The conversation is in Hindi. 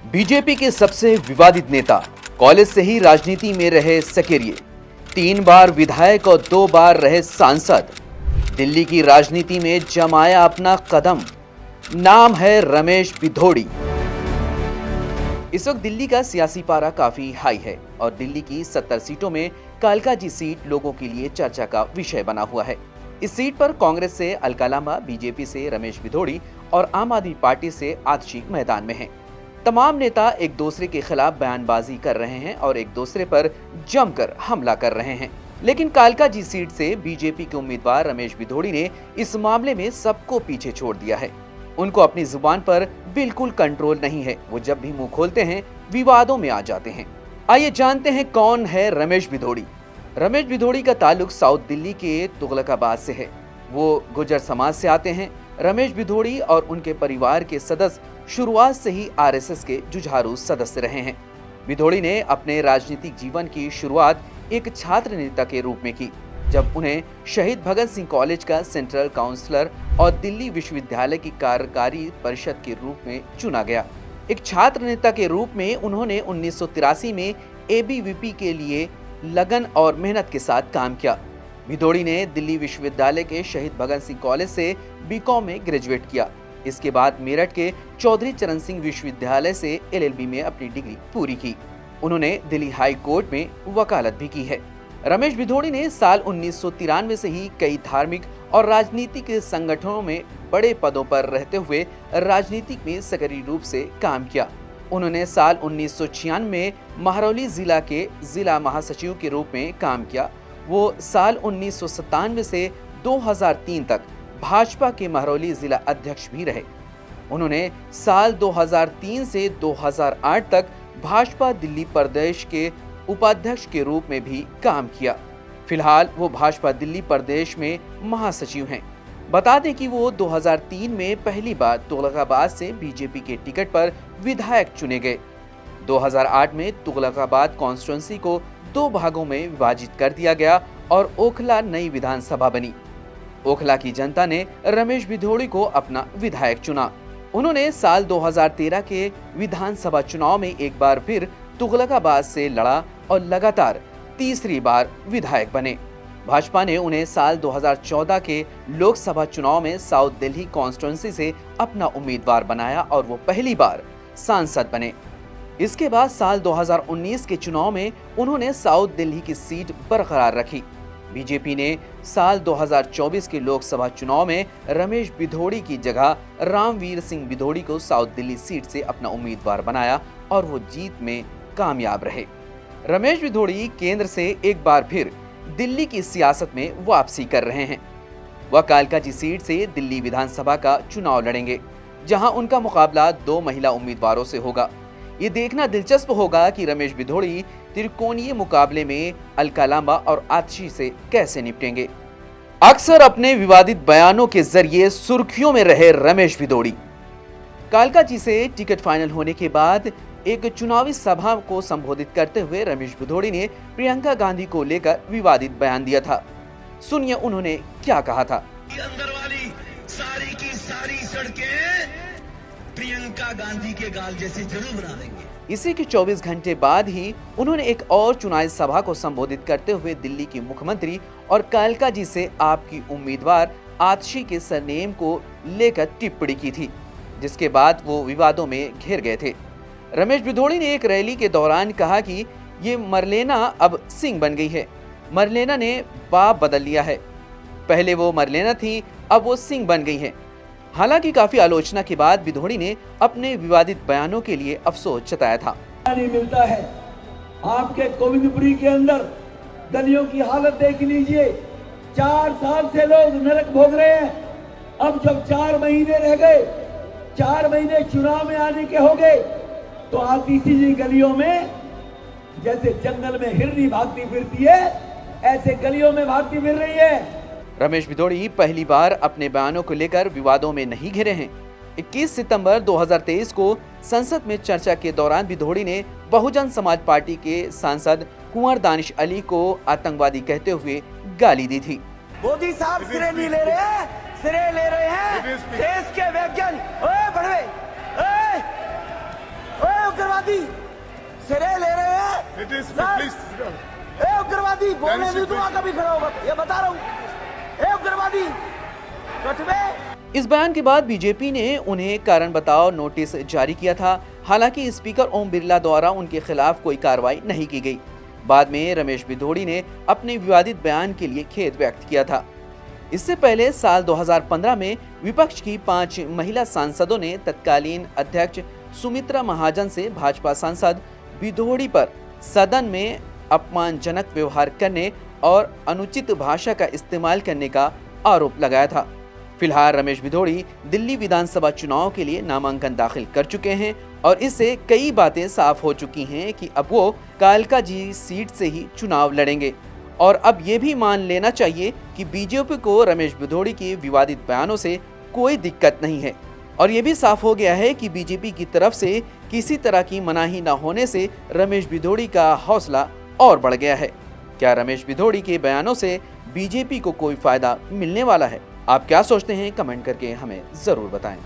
बीजेपी के सबसे विवादित नेता, कॉलेज से ही राजनीति में रहे सक्रिय, 3 बार विधायक और 2 बार रहे सांसद, दिल्ली की राजनीति में जमाया अपना कदम। नाम है रमेश भिधोड़ी। इस वक्त दिल्ली का सियासी पारा काफी हाई है और दिल्ली की 70 सीटों में कालकाजी सीट लोगों के लिए चर्चा का विषय बना हुआ है। इस सीट पर कांग्रेस से अलका लांबा, बीजेपी से रमेश भिधोड़ी और आम आदमी पार्टी से आतिशी मैदान में हैं। तमाम नेता एक दूसरे के खिलाफ बयानबाजी कर रहे हैं और एक दूसरे पर जमकर हमला कर रहे हैं। लेकिन कालकाजी सीट से बीजेपी के उम्मीदवार रमेश भिधोड़ी ने इस मामले में सबको पीछे छोड़ दिया है। उनको अपनी जुबान पर बिल्कुल कंट्रोल नहीं है। वो जब भी मुंह खोलते हैं विवादों में आ जाते हैं। आइए जानते हैं कौन है रमेश भिधोड़ी। रमेश भिधोड़ी का ताल्लुक साउथ दिल्ली के तुगलकाबाद से है। वो गुर्जर समाज से आते हैं। रमेश भिधोड़ी और उनके परिवार के सदस्य शुरुआत से ही आरएसएस के जुझारू सदस्य रहे हैं। भिधोड़ी ने अपने राजनीतिक जीवन की शुरुआत एक छात्र नेता के रूप में की, जब उन्हें शहीद भगत सिंह कॉलेज का सेंट्रल काउंसलर और दिल्ली विश्वविद्यालय की कार्यकारी परिषद के रूप में चुना गया। एक छात्र नेता के रूप में उन्होंने 1983 में एबीवीपी के लिए लगन और मेहनत के साथ काम किया। भिधोड़ी ने दिल्ली विश्वविद्यालय के शहीद भगत सिंह कॉलेज से बीकॉम में ग्रेजुएट किया। इसके बाद मेरठ के चौधरी चरण सिंह विश्वविद्यालय से एलएलबी में अपनी डिग्री पूरी की। उन्होंने दिल्ली हाई कोर्ट में वकालत भी की है। रमेश भिधोड़ी ने साल 1993 से ही कई धार्मिक और राजनीतिक संगठनों में बड़े पदों पर रहते हुए राजनीतिक में सक्रिय रूप से काम किया। उन्होंने साल 1996 में महरौली जिला के जिला महासचिव के रूप में काम किया। वो साल 1997 से 2003 तक भाजपा के महरौली जिला अध्यक्ष भी रहे। उन्होंने साल 2003 से 2008 तक भाजपा दिल्ली प्रदेश के उपाध्यक्ष के रूप में भी काम किया। फिलहाल वो भाजपा दिल्ली प्रदेश में महासचिव हैं। बता दें कि वो 2003 में पहली बार तुगलकाबाद से बीजेपी के टिकट पर विधायक चुने गए। 2008 में तुगलकाबाद कॉन्स्टिट्यूंसी को 2 भागों में विभाजित कर दिया गया और ओखला नई विधानसभा बनी। ओखला की जनता ने रमेश भिधोड़ी को अपना विधायक चुना। उन्होंने साल 2013 के विधानसभा चुनाव में एक बार फिर तुगलकाबाद से लड़ा और लगातार तीसरी बार विधायक बने। भाजपा ने उन्हें साल 2014 के लोकसभा चुनाव में साउथ दिल्ली कॉन्स्टिट्यूंसी से अपना उम्मीदवार बनाया और वो पहली बार सांसद बने। इसके बाद साल 2019 के चुनाव में उन्होंने साउथ दिल्ली की सीट बरकरार रखी। बीजेपी ने साल 2024 के लोकसभा चुनाव में रमेश भिधोड़ी की जगह रामवीर सिंह भिधोड़ी को साउथ दिल्ली सीट से अपना उम्मीदवार बनाया और वो जीत में कामयाब रहे। रमेश भिधोड़ी केंद्र से एक बार फिर दिल्ली की सियासत में वापसी कर रहे हैं। वह कालकाजी सीट से दिल्ली विधानसभा का चुनाव लड़ेंगे, जहां उनका मुकाबला 2 महिला उम्मीदवारों से होगा। ये देखना दिलचस्प होगा कि रमेश भिधोड़ी त्रिकोणीय मुकाबले में अलका लांबा और आतिशी से कैसे निपटेंगे। अक्सर अपने विवादित बयानों के जरिए सुर्खियों में रहे रमेश भिधोड़ी। कालकाजी से टिकट फाइनल होने के बाद एक चुनावी सभा को संबोधित करते हुए रमेश भिधोड़ी ने प्रियंका गांधी को लेकर विवादित बयान दिया था। सुनिए उन्होंने क्या कहा था। अंदर वाली सारी की सारी सड़कें प्रियंका गांधी के गाल जैसे जरूर बना देंगे। इसी के 24 घंटे बाद ही उन्होंने एक और चुनावी सभा को संबोधित करते हुए दिल्ली की मुख्यमंत्री और कालकाजी से आपकी उम्मीदवार आतिशी के सरनेम को लेकर टिप्पणी की थी, जिसके बाद वो विवादों में घिर गए थे। रमेश भिधोड़ी ने एक रैली के दौरान कहा कि ये मरलेना अब सिंह बन गई है। मरलेना ने बाप बदल लिया है। पहले वो मरलेना थी, अब वो सिंह बन गई है। हालांकि काफी आलोचना के बाद भिधोड़ी ने अपने विवादित बयानों के लिए अफसोस जताया था। नहीं मिलता है। आपके गोविंदपुरी के अंदर गलियों की हालत देख लीजिए। 4 साल से लोग नरक भोग रहे हैं। अब जब 4 महीने रह गए, 4 महीने चुनाव में आने के हो गए, तो आतिशी जी गलियों में जैसे जंगल में हिरनी भागती फिरती है, ऐसे गलियों में भागती फिर रही है। रमेश भिधोड़ी पहली बार अपने बयानों को लेकर विवादों में नहीं घिरे हैं। 21 सितंबर 2023 को संसद में चर्चा के दौरान भिधोड़ी ने बहुजन समाज पार्टी के सांसद कुंवर दानिश अली को आतंकवादी कहते हुए गाली दी थी। मोदी साहब सिरे नहीं ले रहे हैं, सिरे ले रहे हैं देश के वैज्ञानिक। उग्रवादी सिरे ले रहे हैं। ए उग्रवादी बोलने नहीं दूंगा कभी खड़ा होगा, ये बता रहा हूँ। ए उग्रवादी कटवे। इस बयान के बाद बीजेपी ने उन्हें कारण बताओ नोटिस जारी किया था। हालांकि स्पीकर ओम बिरला द्वारा उनके खिलाफ कोई कार्रवाई नहीं की गई। बाद में रमेश भिदोड़ी ने अपने विवादित बयान के लिए खेद व्यक्त किया था। इससे पहले साल 2015 में विपक्ष की 5 महिला सांसदों ने तत्कालीन अध्यक्ष सुमित्रा महाजन से भाजपा सांसद भिदोड़ी पर सदन में अपमानजनक व्यवहार करने और अनुचित भाषा का इस्तेमाल करने का आरोप लगाया था। फिलहाल रमेश भिदोड़ी दिल्ली विधानसभा चुनाव के लिए नामांकन दाखिल कर चुके हैं और इससे कई बातें साफ हो चुकी हैं कि अब वो कालकाजी सीट से ही चुनाव लड़ेंगे। और अब ये भी मान लेना चाहिए कि बीजेपी को रमेश भिदोड़ी के विवादित बयानों से कोई दिक्कत नहीं है और ये भी साफ हो गया है कि बीजेपी की तरफ से किसी तरह की मनाही न होने से रमेश भिदोड़ी का हौसला और बढ़ गया है। क्या रमेश भिदोड़ी के बयानों से बीजेपी को कोई फायदा मिलने वाला है? आप क्या सोचते हैं? कमेंट करके हमें जरूर बताएं।